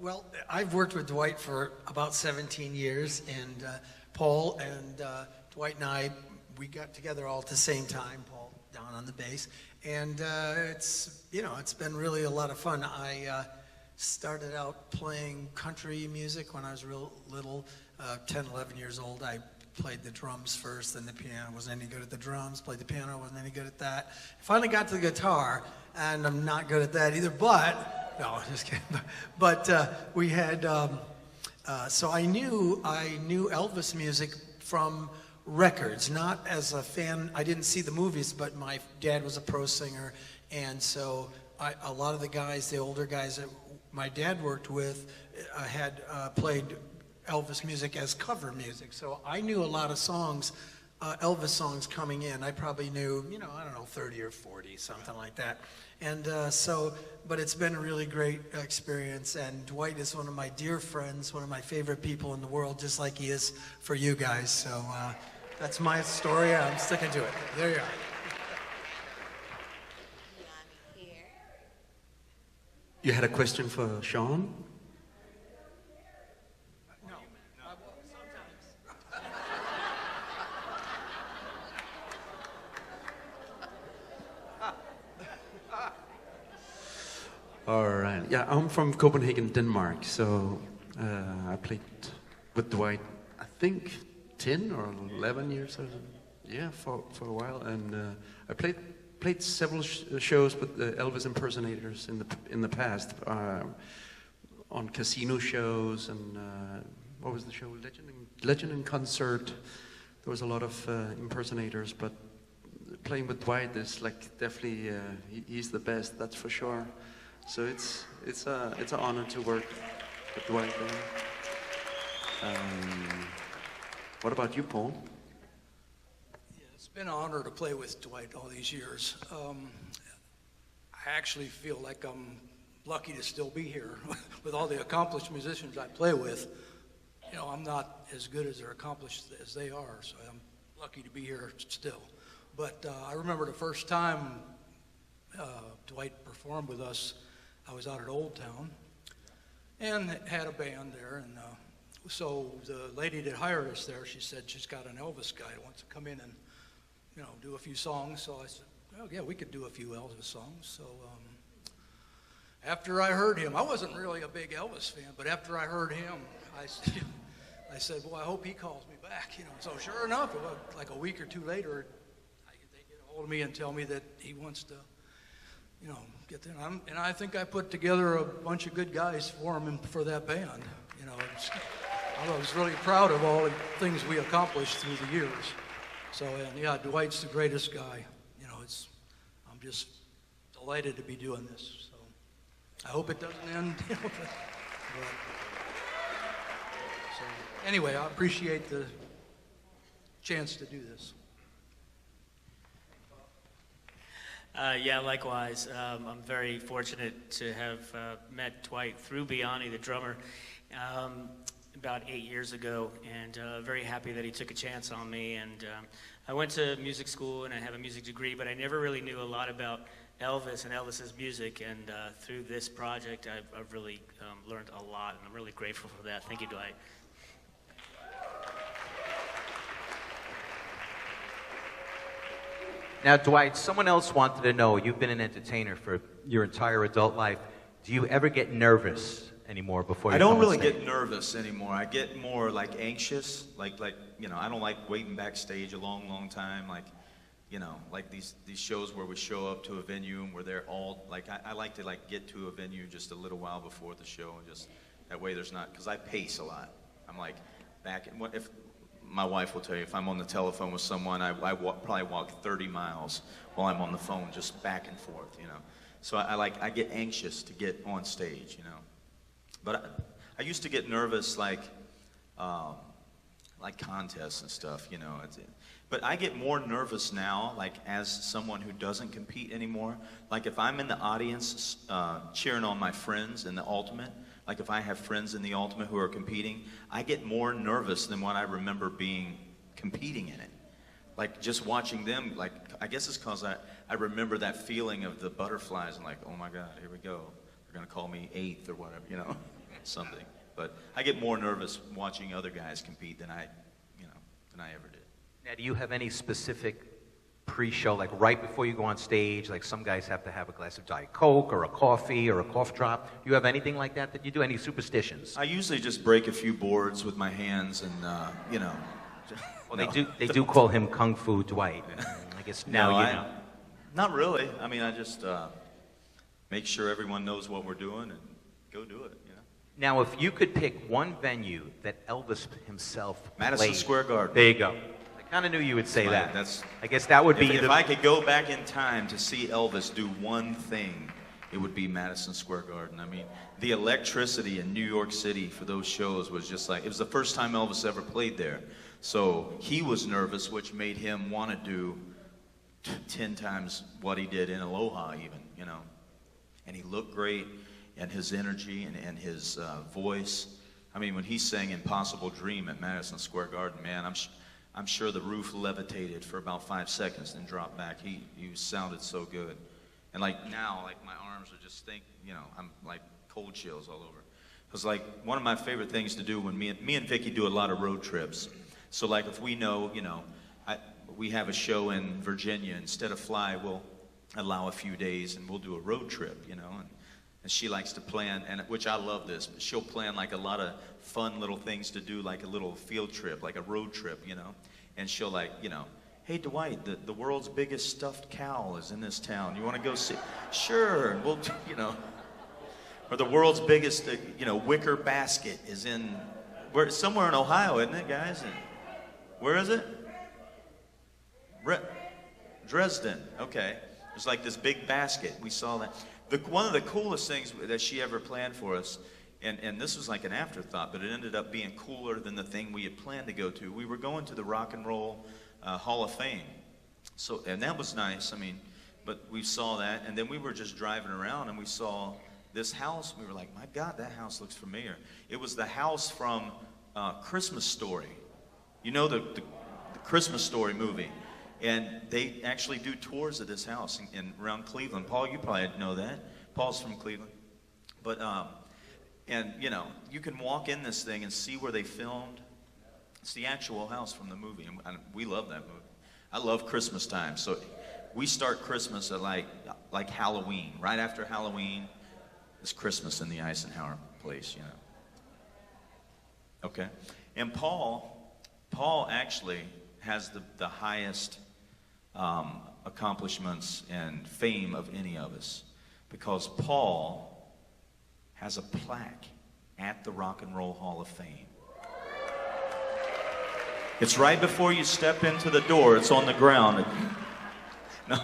well, I've worked with Dwight for about 17 years, and Paul and Dwight and I, we got together all at the same time. Paul down on the bass, and it's been really a lot of fun. I started out playing country music when I was real little, 10, 11 years old. I played the drums first, then the piano. Wasn't any good at the drums. Played the piano, wasn't any good at that. Finally got to the guitar, and I'm not good at that either, but, no, just kidding. But we had, so I knew Elvis music from records, not as a fan. I didn't see the movies, but my dad was a pro singer, and so a lot of the guys, the older guys that my dad worked with, had played Elvis music as cover music. So I knew a lot of songs, Elvis songs coming in. I probably knew, I don't know, 30 or 40, something like that. And but it's been a really great experience. And Dwight is one of my dear friends, one of my favorite people in the world, just like he is for you guys. So that's my story. I'm sticking to it. There you are. You had a question for Shawn? No. Sometimes. All right. Yeah, I'm from Copenhagen, Denmark. So I played with Dwight, I think 10 or 11 years. Yeah, for a while. And I played several shows with the Elvis impersonators in the past, on casino shows and what was the show? Legend in Concert. There was a lot of impersonators, but playing with Dwight is like definitely he's the best, that's for sure. So it's an honor to work with Dwight. What about you, Paul? It's been an honor to play with Dwight all these years. I actually feel like I'm lucky to still be here with all the accomplished musicians I play with. I'm not as good as they're accomplished as they are, so I'm lucky to be here still. But I remember the first time Dwight performed with us, I was out at Old Town and had a band there. And so the lady that hired us there, she said she's got an Elvis guy that wants to come in and do a few songs. So I said, oh yeah, we could do a few Elvis songs. So after I heard him, I wasn't really a big Elvis fan, but after I heard him, I said, well, I hope he calls me back. So sure enough, like a week or two later, they get a hold of me and tell me that he wants to, get there. And I think I put together a bunch of good guys for him and for that band. I was really proud of all the things we accomplished through the years. So, and yeah, Dwight's the greatest guy. You know, I'm just delighted to be doing this. So I hope it doesn't end. You know, so anyway, I appreciate the chance to do this. Yeah, likewise. I'm very fortunate to have met Dwight through Biani, the drummer, about 8 years ago, and very happy that he took a chance on me. And I went to music school, and I have a music degree, but I never really knew a lot about Elvis and Elvis's music. And through this project, I've really learned a lot, and I'm really grateful for that. Thank you, Dwight. Now, Dwight, someone else wanted to know, you've been an entertainer for your entire adult life. Do you ever get nervous anymore before you I don't come on really stage? get nervous anymore. I get more like anxious, like you know, I don't like waiting backstage a long time, like, you know, like these shows where we show up to a venue and we're there all, like, I like to like get to a venue just a little while before the show, and just that way there's not, because I pace a lot. I'm like back, and if my wife will tell you, if I'm on the telephone with someone, I probably walk 30 miles while I'm on the phone, just back and forth, you know. So I get anxious to get on stage, you know. But I used to get nervous like contests and stuff, you know. But I get more nervous now, like as someone who doesn't compete anymore. Like if I'm in the audience cheering on my friends in the ultimate, like if I have friends in the ultimate who are competing, I get more nervous than what I remember being competing in it. Like just watching them, like I guess it's because I remember that feeling of the butterflies and like, oh my God, here we go. They're gonna call me 8th or whatever, you know, something. But I get more nervous watching other guys compete than I ever did. Now, do you have any specific pre-show, like right before you go on stage, like some guys have to have a glass of Diet Coke or a coffee or a cough drop? Do you have anything like that you do? Any superstitions? I usually just break a few boards with my hands and, you know. Well, they do call him Kung Fu Dwight. I guess now you know. Not really. I mean, I just make sure everyone knows what we're doing and go do it, you know. Now, if you could pick one venue that Elvis himself Madison played, Square Garden. There you go. I kind of knew you would say Right, that. I guess that would be if I could go back in time to see Elvis do one thing, it would be Madison Square Garden. I mean, the electricity in New York City for those shows was just like, it was the first time Elvis ever played there. So he was nervous, which made him want to do 10 times what he did in Aloha even, you know. And he looked great, and his energy and his voice. I mean, when he sang Impossible Dream at Madison Square Garden, man, I'm sure the roof levitated for about 5 seconds and dropped back. He sounded so good. And like now, like my arms are just I'm like cold chills all over. It was like one of my favorite things to do when me and Vicky do a lot of road trips. So like if we know, you know, we have a show in Virginia, instead of fly, we'll allow a few days and we'll do a road trip, you know. And she likes to plan, and which I love this, but she'll plan like a lot of fun little things to do, like a little field trip, like a road trip, you know. And she'll like, you know, hey Dwight, the world's biggest stuffed cow is in this town. You want to go see? Sure, and we'll, you know. Or the world's biggest, wicker basket is in, somewhere in Ohio, isn't it, guys? And where is it? Dresden. Okay. There's like this big basket. We saw that. One of the coolest things that she ever planned for us, and this was like an afterthought, but it ended up being cooler than the thing we had planned to go to. We were going to the Rock and Roll Hall of Fame. So, and that was nice. I mean, but we saw that, and then we were just driving around, and we saw this house. We were like, my God, that house looks familiar. It was the house from Christmas Story. You know the Christmas Story movie. And they actually do tours of this house in around Cleveland. Paul, you probably know that. Paul's from Cleveland. But, and, you know, you can walk in this thing and see where they filmed. It's the actual house from the movie. And we love that movie. I love Christmas time. So we start Christmas at like Halloween. Right after Halloween is Christmas in the Icenhower place, you know. Okay. And Paul actually has the highest accomplishments and fame of any of us, because Paul has a plaque at the Rock and Roll Hall of Fame. It's right before you step into the door. It's on the ground. No.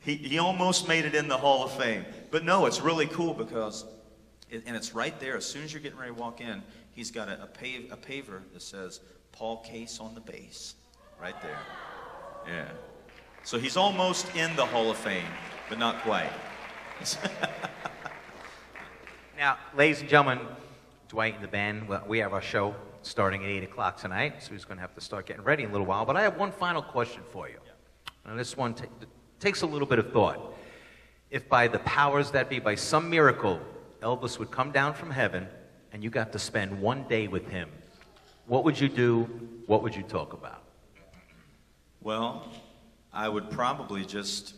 He almost made it in the Hall of Fame. But no, it's really cool because, and it's right there. As soon as you're getting ready to walk in, he's got a paver that says, Paul Case on the bass. Right there. Yeah. So he's almost in the Hall of Fame, but not quite. Now, ladies and gentlemen, Dwight and the band, we have our show starting at 8 o'clock tonight, so he's going to have to start getting ready in a little while. But I have one final question for you. And this one takes a little bit of thought. If by the powers that be, by some miracle, Elvis would come down from heaven and you got to spend one day with him, what would you do? What would you talk about? Well, I would probably just,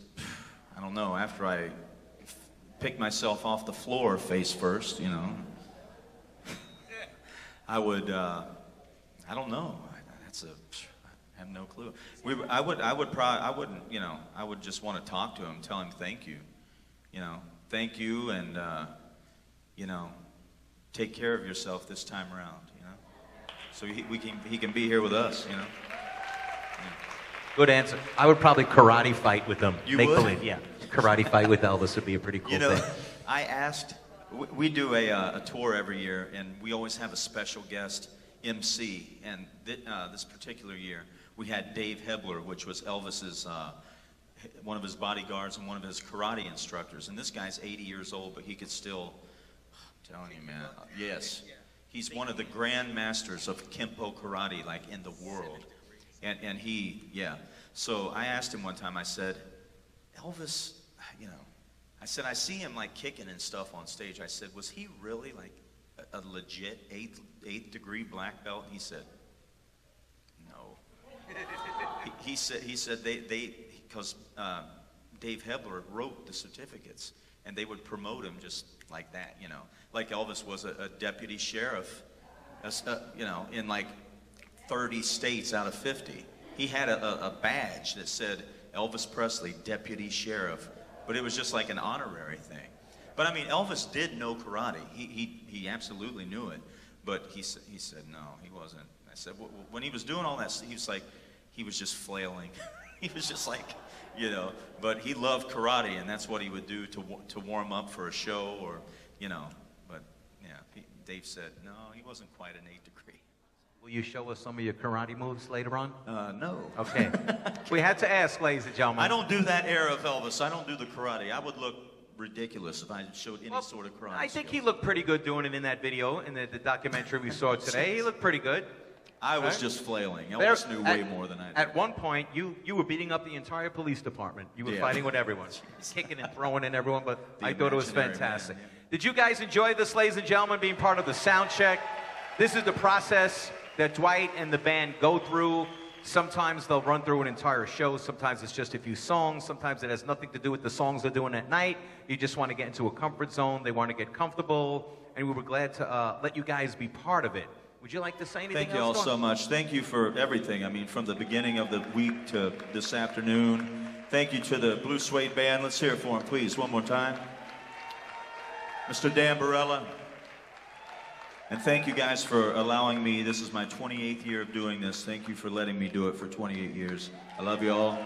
I don't know, after I pick myself off the floor face first, you know, I would, I don't know. I have no clue. I wouldn't, you know, I would just want to talk to him, tell him thank you, thank you, and, you know, take care of yourself this time around, you know, so he can be here with us, you know. Yeah. Good answer. I would probably karate fight with them. You Make would? believe, yeah. Karate fight with Elvis would be a pretty cool You know, thing. I asked, we do a tour every year, and we always have a special guest MC, and this particular year, we had Dave Hebler, which was Elvis's, one of his bodyguards and one of his karate instructors, and this guy's 80 years old, but he could still, I'm telling you, man, yes, he's one of the grand masters of Kempo karate, like, in the world, and he, yeah, so I asked him one time, I said, Elvis, you know, I said, I see him like kicking and stuff on stage. I said, was he really like a legit eighth degree black belt? He said, no. he said they because Dave Hebler wrote the certificates, and they would promote him just like that, you know, like Elvis was a deputy sheriff, you know, in like 30 states out of 50. He had a badge that said Elvis Presley, deputy sheriff. But it was just like an honorary thing. But I mean, Elvis did know karate. He absolutely knew it. But he said no, he wasn't. I said, when he was doing all that, he was like, he was just flailing. He was just like, you know. But he loved karate, and that's what he would do to warm up for a show, or, you know. But yeah, Dave said no, he wasn't quite an 8th degree. Will you show us some of your karate moves later on? No. Okay. We had to ask, ladies and gentlemen. I don't do that era of Elvis. I don't do the karate. I would look ridiculous if I showed any sort of karate. I think he looked pretty good doing it in that video, in the documentary we saw today. He looked pretty good. I was just flailing. Elvis knew way more than I did. At one point, you were beating up the entire police department. You were fighting with everyone. Kicking and throwing in everyone, but I thought it was fantastic. Man, yeah. Did you guys enjoy this, ladies and gentlemen, being part of the Soundcheck? This is the process that Dwight and the band go through. Sometimes they'll run through an entire show. Sometimes it's just a few songs. Sometimes it has nothing to do with the songs they're doing at night. You just want to get into a comfort zone. They want to get comfortable. And we were glad to let you guys be part of it. Would you like to say anything else? Thank you all so much. Thank you for everything. I mean, from the beginning of the week to this afternoon. Thank you to the Blue Suede Band. Let's hear it for him, please, one more time. Mr. Dan Barrella. And thank you guys for allowing me. This is my 28th year of doing this. Thank you for letting me do it for 28 years. I love you all.